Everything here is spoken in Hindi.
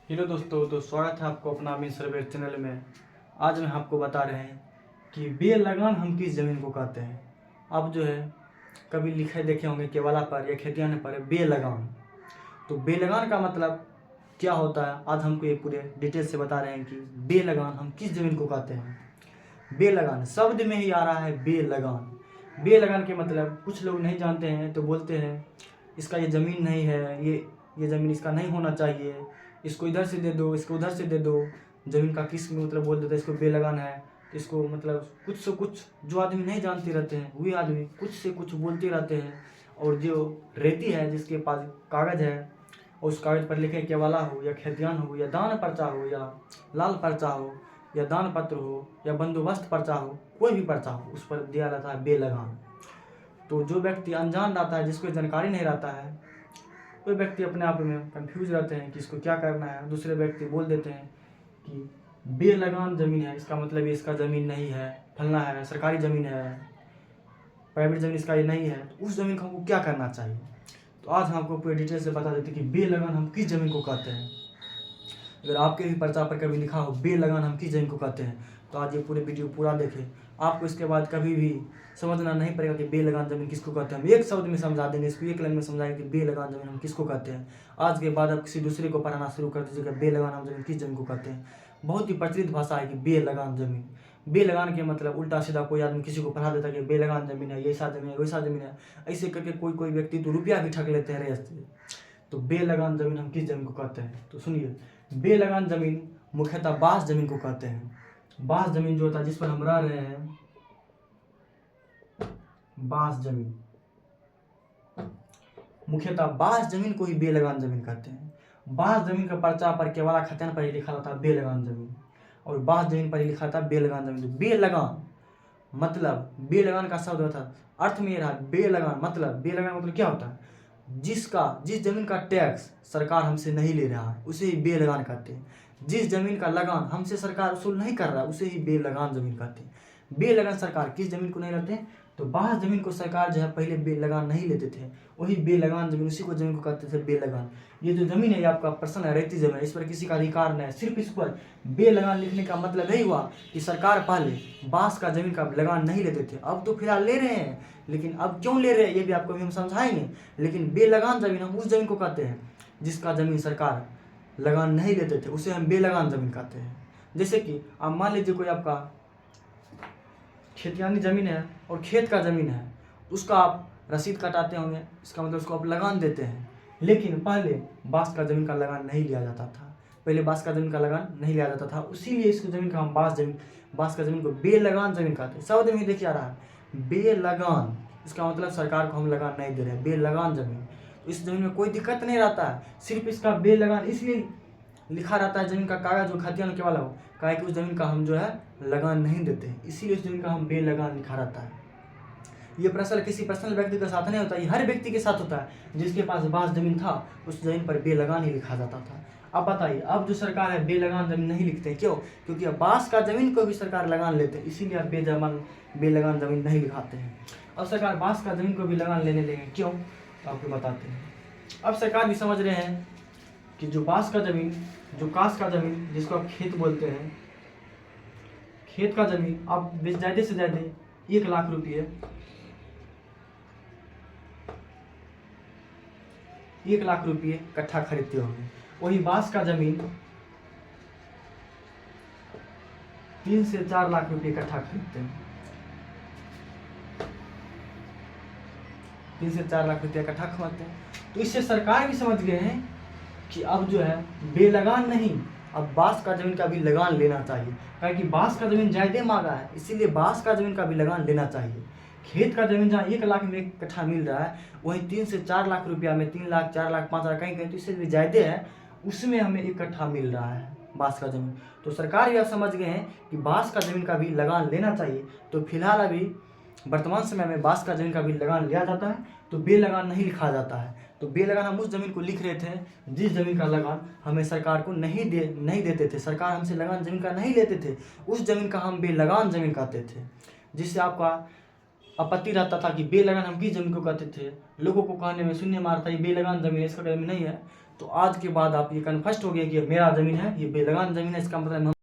हेलो दोस्तों, तो स्वागत है आपको अपना अमीन सर्वेयर चैनल में। आज मैं आपको बता रहे हैं कि बेलगान हम किस ज़मीन को कहते हैं। आप जो है कभी लिखे देखे होंगे केवाला पर या खेतियाने पर बेलगान। तो बेलगान का मतलब क्या होता है, आज हमको ये पूरे डिटेल से बता रहे हैं कि बेलगान हम किस ज़मीन को कहते हैं। बेलगान शब्द में ही आ रहा है बेलगान। बेलगान के मतलब कुछ लोग नहीं जानते हैं तो बोलते हैं इसका ये ज़मीन नहीं है, ये ज़मीन इसका नहीं होना चाहिए, इसको इधर से दे दो, इसको उधर से दे दो। ज़मीन का किस्म मतलब बोल देते हैं इसको बेलगान है। तो इसको मतलब कुछ से कुछ जो आदमी नहीं जानते रहते हैं वही आदमी कुछ से कुछ बोलते रहते हैं। और जो रेती है जिसके पास कागज़ है और उस कागज़ पर लिखे केवाला हो या खेतियान हो या दान पर्चा हो या लाल पर्चा हो या दान पत्र हो या बंदोबस्त पर्चा हो, कोई भी पर्चा हो, उस पर दिया रहता है बेलगान। तो जो व्यक्ति अनजान रहता है, जिसको जानकारी नहीं रहता है, कोई व्यक्ति अपने आप में कंफ्यूज रहते हैं कि इसको क्या करना है। दूसरे व्यक्ति बोल देते हैं कि बेलगान ज़मीन है, इसका मतलब ये इसका ज़मीन नहीं है, फलना है, सरकारी ज़मीन है, प्राइवेट ज़मीन इसका ये नहीं है। तो उस ज़मीन को हमको क्या करना चाहिए। तो आज हम आपको पूरे डिटेल से बता देते हैं कि बेलगान हम किस ज़मीन को कहते हैं। अगर आपके भी पर्चा पर कभी लिखा हो बेलगान हम किस ज़मीन को कहते हैं तो आज ये पूरे वीडियो पूरा देखें। आपको इसके बाद कभी भी समझना नहीं पड़ेगा कि बेलगान ज़मीन किसको कहते हैं। हम एक शब्द में समझा देंगे, इसको एक लाइन में समझाएंगे कि बेलगान ज़मीन हम किसको कहते हैं। आज के बाद आप किसी दूसरे को पढ़ाना शुरू कर दीजिएगा बेलगान हम ज़मीन किस ज़मीन को कहते हैं। बहुत ही प्रचलित भाषा है कि बेलगान ज़मीन। बेलगान के मतलब उल्टा सीधा कोई आदमी किसी को पढ़ा देता है कि बेलगान ज़मीन है, ऐसा ज़मीन है, वैसा ज़मीन है। ऐसे करके कोई कोई व्यक्ति तो रुपया भी ठग लेते हैं रेस से। तो बेलगान ज़मीन हम किस ज़मीन को कहते हैं तो सुनिए। बेलगान ज़मीन मुख्यतः बांस ज़मीन को कहते हैं। बांस ज़मीन जो होता है जिस पर हम रह रहे हैं, बांस ज़मीन, मुख्यतः बांस ज़मीन को ही बेलगान ज़मीन कहते हैं। बांस ज़मीन का पर्चा पर केवाला खतियान पर ही लिखा होता है बेलगान ज़मीन, और बांस ज़मीन पर ही लिखा था बेलगान ज़मीन। तो बेलगान मतलब बेलगान का शब्द होता है, अर्थ में ये रहा बेलगान मतलब क्या होता है, जिस जमीन का टैक्स सरकार हमसे नहीं ले रहा है उसे ही बेलगान कहते हैं। जिस जमीन का लगान हमसे सरकार वसूल नहीं कर रहा है उसे ही बेलगान जमीन कहते हैं। बेलगान सरकार किस जमीन को नहीं लेते हैं तो बांस जमीन को सरकार जो है पहले बेलगान नहीं लेते थे, वही बेलगान जमीन, उसी को जमीन को कहते थे बेलगान। ये जो जमीन है ये आपका पर्सन है, रेती जमीन है, इस पर किसी का अधिकार नहीं है। सिर्फ इस पर बेलगान लिखने का मतलब यही हुआ कि सरकार पहले बांस का जमीन का लगान नहीं लेते थे, अब तो फिलहाल ले रहे हैं। लेकिन अब क्यों ले रहे हैं ये भी आपको भी हम समझाएंगे। लेकिन बेलगान जमीन हम उस जमीन को कहते हैं जिसका जमीन सरकार लगान नहीं लेते थे, उसे हम बेलगान जमीन कहते हैं। जैसे कि आप मान लीजिए कोई आपका खेतियानी ज़मीन है और खेत का ज़मीन है, उसका आप रसीद कटाते होंगे, इसका मतलब उसको आप लगान देते हैं। लेकिन पहले बांस का ज़मीन का लगान नहीं लिया जाता था, पहले बांस का ज़मीन का लगान नहीं लिया जाता था, इसीलिए इसको ज़मीन का हम बांस का ज़मीन को बेलगान ज़मीन कहते हैं। शब्द में देखिए आ रहा है बेलगान, इसका मतलब सरकार को हम लगान नहीं दे रहे हैं, बेलगान ज़मीन। तो इस ज़मीन में कोई दिक्कत नहीं रहता है, सिर्फ इसका बेलगान इसलिए लिखा रहता है ज़मीन का कागज़ जो खतियान के वाला हो, काहे कि उस ज़मीन का हम जो है लगान नहीं देते हैं, इसीलिए उस ज़मीन का हम बेलगान लिखा रहता है। ये प्रश्न किसी पर्सनल व्यक्ति के साथ नहीं होता, ये हर व्यक्ति के साथ होता है। जिसके पास बांस ज़मीन था उस ज़मीन पर बेलगान ही लिखा जाता था। अब बताइए, अब जो सरकार है बेलगान ज़मीन नहीं लिखते क्यों? क्योंकि अब बांस का ज़मीन को भी सरकार लगान लेते हैं, इसीलिए अब बेलगान ज़मीन नहीं लिखाते हैं। अब सरकार बांस का ज़मीन को भी लगान लेने लेंगे क्यों, तो आपको बताते हैं। अब सरकार भी समझ रहे हैं कि जो बांस का ज़मीन, जो कास का ज़मीन जिसको आप खेत बोलते हैं, खेत का ज़मीन आप ज़्यादा से ज़्यादा 1 लाख रुपये, 1 लाख रुपये कट्ठा खरीदते होंगे। वही बांस का ज़मीन 3 से 4 लाख रुपये कट्ठा खरीदते हैं, 3 से 4 लाख रुपये कट्ठा खरीदते हैं। तो इससे सरकार भी समझ गए हैं कि अब जो है बेलगान नहीं, अब बांस का ज़मीन का भी लगान लेना चाहिए, क्योंकि बांस का ज़मीन ज़्यादा मांगा है, इसीलिए बांस का ज़मीन का भी लगान लेना चाहिए। खेत का ज़मीन जहाँ 1 लाख में 1 कट्ठा मिल रहा है, वहीं 3 से 4 लाख रुपया में 3 लाख, 4 लाख, 5 लाख, कहीं कहीं तो इससे भी ज़्यादा है, उसमें हमें 1 कट्ठा मिल रहा है बांस का ज़मीन। तो सरकार यह समझ गए हैं कि बांस का ज़मीन का भी लगान लेना चाहिए। तो फिलहाल अभी वर्तमान समय में बांस का ज़मीन का भी लगान लिया जाता है, तो बेलगान नहीं लिखा जाता है। तो बेलगान हम उस ज़मीन को लिख रहे थे जिस ज़मीन का लगान हमें सरकार को नहीं देते थे, सरकार हमसे लगान ज़मीन का नहीं लेते थे, उस ज़मीन का हम बेलगान ज़मीन कहते थे। जिससे आपका आपत्ति रहता था कि बेलगान हम किस ज़मीन को कहते थे, लोगों को कहने में सुनने में आता था ये बेलगान ज़मीन है, इसका ज़मीन नहीं है। तो आज के बाद आप ये कन्फर्स्ट हो गया कि मेरा ज़मीन है, ये बेलगाम ज़मीन है, इसका मतलब